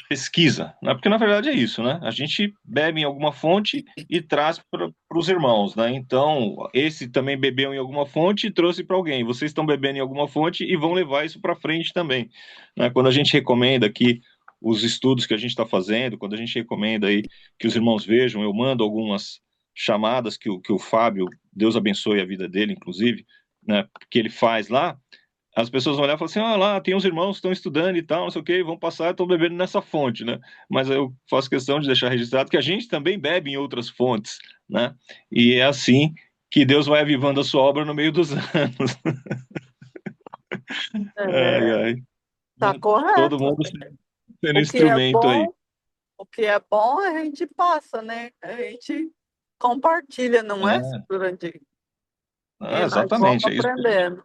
pesquisa, né? Porque na verdade é isso, né? A gente bebe em alguma fonte e traz para os irmãos, né? Então, esse também bebeu em alguma fonte e trouxe para alguém. Vocês estão bebendo em alguma fonte e vão levar isso para frente também, né? Quando a gente recomenda aqui os estudos que a gente está fazendo, quando a gente recomenda aí que os irmãos vejam, eu mando algumas chamadas que o Fábio, Deus abençoe a vida dele, inclusive, né, que ele faz lá, as pessoas vão olhar e falar assim, ah, lá, tem uns irmãos que estão estudando e tal, não sei o que, vão passar, estão bebendo nessa fonte, né? Mas eu faço questão de deixar registrado que a gente também bebe em outras fontes, né? E é assim que Deus vai avivando a sua obra no meio dos anos. Ai, É, ai. tá Todo correto. mundo sendo O que é instrumento aí. bom, o que é bom a gente passa, né? A gente compartilha, não é, É, Jurandir? E nós vamos exatamente, é isso. aprendendo.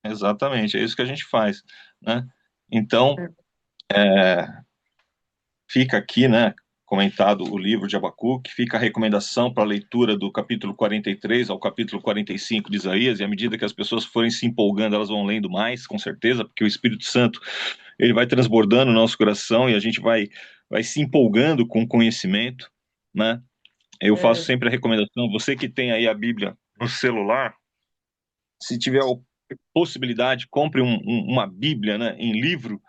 Exatamente, é isso que a gente faz, né? Então, fica aqui, né, comentado o livro de Abacuque, fica a recomendação para a leitura do capítulo 43 ao capítulo 45 de Isaías, e à medida que as pessoas forem se empolgando, elas vão lendo mais, com certeza, porque o Espírito Santo, ele vai transbordando o nosso coração e a gente vai se empolgando com o conhecimento, né? Eu faço É, sempre a recomendação, você que tem aí a Bíblia no celular, se tiver a possibilidade, compre uma Bíblia, né, em livro,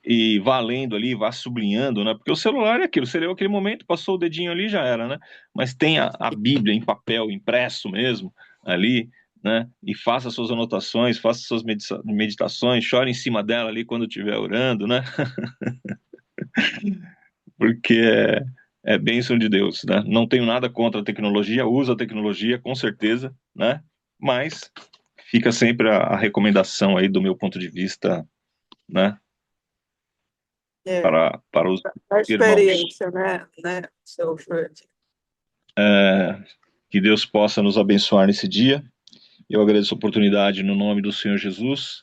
e vá lendo ali, vá sublinhando, né? Porque o celular é aquilo, você leu aquele momento, passou o dedinho ali, já era, né? Mas tem a Bíblia em papel, impresso mesmo, ali, né? E faça suas anotações, faça suas meditações, chore em cima dela ali quando estiver orando, né? Porque é bênção de Deus, né? Não tenho nada contra a tecnologia, uso a tecnologia, com certeza, né? Mas fica sempre a recomendação aí do meu ponto de vista, né? é, Para os a irmãos. experiência, né, seu Jurandir? Que Deus possa nos abençoar nesse dia. Eu agradeço a oportunidade no nome do Senhor Jesus.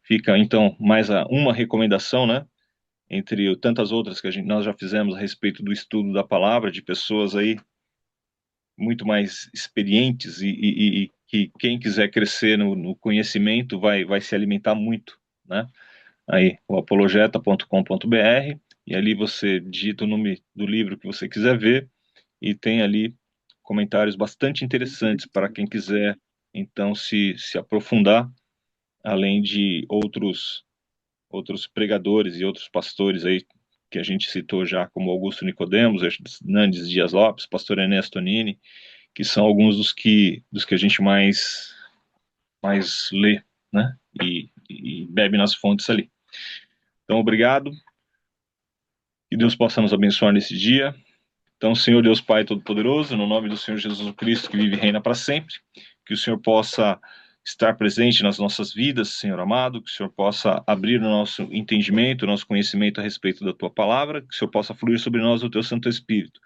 Fica então mais uma recomendação, né? Entre tantas outras que nós já fizemos a respeito do estudo da palavra, de pessoas aí muito mais experientes e que quem quiser crescer no conhecimento vai se alimentar muito, né? Aí, o apologeta.com.br, e ali você digita o nome do livro que você quiser ver, e tem ali comentários bastante interessantes para quem quiser, então, se aprofundar, além de outros pregadores e outros pastores aí, que a gente citou já, como Augusto Nicodemos, Hernandes Dias Lopes, pastor Ernesto Nini, que são alguns dos que a gente mais lê, né? E bebe nas fontes ali. Então, obrigado. Que Deus possa nos abençoar nesse dia. Então, Senhor Deus Pai Todo-Poderoso, no nome do Senhor Jesus Cristo, que vive e reina para sempre, que o Senhor possa estar presente nas nossas vidas, Senhor amado, que o Senhor possa abrir o nosso entendimento, o nosso conhecimento a respeito da Tua palavra, que o Senhor possa fluir sobre nós o Teu Santo Espírito.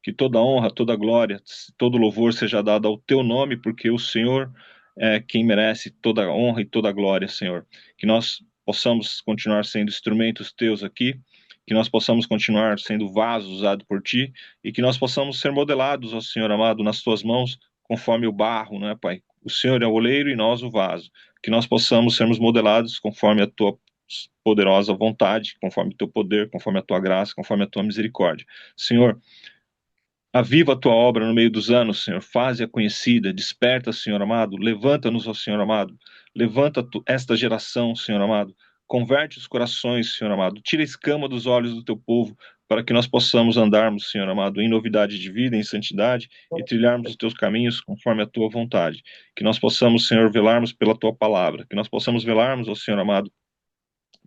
Que toda honra, toda glória, todo louvor seja dado ao Teu nome, porque o Senhor é quem merece toda a honra e toda a glória, Senhor. Que nós possamos continuar sendo instrumentos Teus aqui, que nós possamos continuar sendo vasos usados por Ti, e que nós possamos ser modelados, ó Senhor amado, nas Tuas mãos, conforme o barro, né, Pai? O Senhor é o oleiro e nós o vaso. Que nós possamos sermos modelados conforme a Tua poderosa vontade, conforme o Teu poder, conforme a Tua graça, conforme a Tua misericórdia. Senhor, aviva a tua obra no meio dos anos, Senhor. Faze-a conhecida. Desperta, Senhor amado. Levanta-nos, ó Senhor amado. Levanta esta geração, Senhor amado. Converte os corações, Senhor amado. Tira a escama dos olhos do teu povo, para que nós possamos andarmos, Senhor amado, em novidade de vida, em santidade, e trilharmos os teus caminhos conforme a tua vontade. Que nós possamos, Senhor, velarmos pela tua palavra. Que nós possamos velarmos, ó Senhor amado,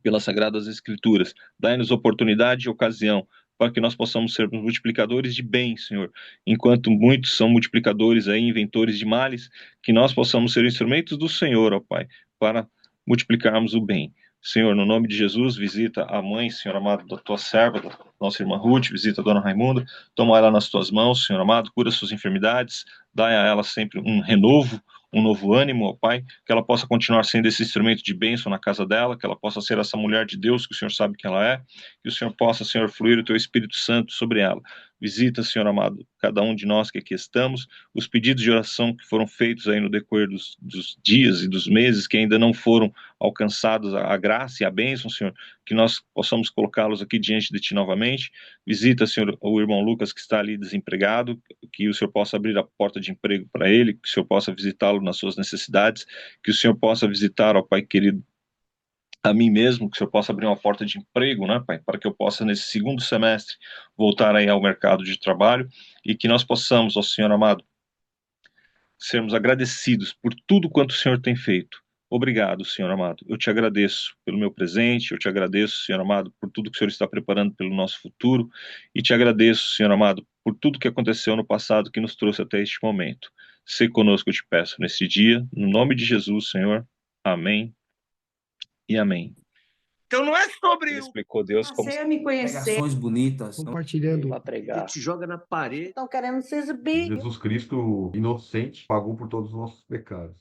pelas Sagradas Escrituras. Dai-nos oportunidade e ocasião para que nós possamos ser multiplicadores de bem, Senhor. Enquanto muitos são multiplicadores aí, inventores de males, que nós possamos ser instrumentos do Senhor, ó Pai, para multiplicarmos o bem. Senhor, no nome de Jesus, visita a mãe, Senhor amado, da tua serva, da nossa irmã Ruth, visita a dona Raimunda, toma ela nas tuas mãos, Senhor amado, cura suas enfermidades, dá a ela sempre um renovo, um novo ânimo, ó Pai, que ela possa continuar sendo esse instrumento de bênção na casa dela, que ela possa ser essa mulher de Deus que o Senhor sabe que ela é, que o Senhor possa, Senhor, fluir o teu Espírito Santo sobre ela. Visita, Senhor amado, cada um de nós que aqui estamos, os pedidos de oração que foram feitos aí no decorrer dos dias e dos meses, que ainda não foram alcançados a graça e a bênção, Senhor, que nós possamos colocá-los aqui diante de Ti novamente. Visita, Senhor, o irmão Lucas que está ali desempregado, que o Senhor possa abrir a porta de emprego para ele, que o Senhor possa visitá-lo nas suas necessidades, que o Senhor possa visitar, ó Pai querido, a mim mesmo, que o Senhor possa abrir uma porta de emprego, né, Pai, para que eu possa, nesse segundo semestre, voltar aí ao mercado de trabalho, e que nós possamos, ó Senhor amado, sermos agradecidos por tudo quanto o Senhor tem feito. Obrigado, Senhor amado. Eu te agradeço pelo meu presente, eu te agradeço, Senhor amado, por tudo que o Senhor está preparando pelo nosso futuro, e te agradeço, Senhor amado, por tudo que aconteceu no passado que nos trouxe até este momento. Se conosco, eu te peço, nesse dia, no nome de Jesus, Senhor. Amém e amém. Então não é sobre Ele explicou Deus como Passei a me conhecer. pregações bonitas, não compartilhando. para pregar. Te joga na parede. Estão querendo se exibir. Jesus Cristo, inocente, pagou por todos os nossos pecados.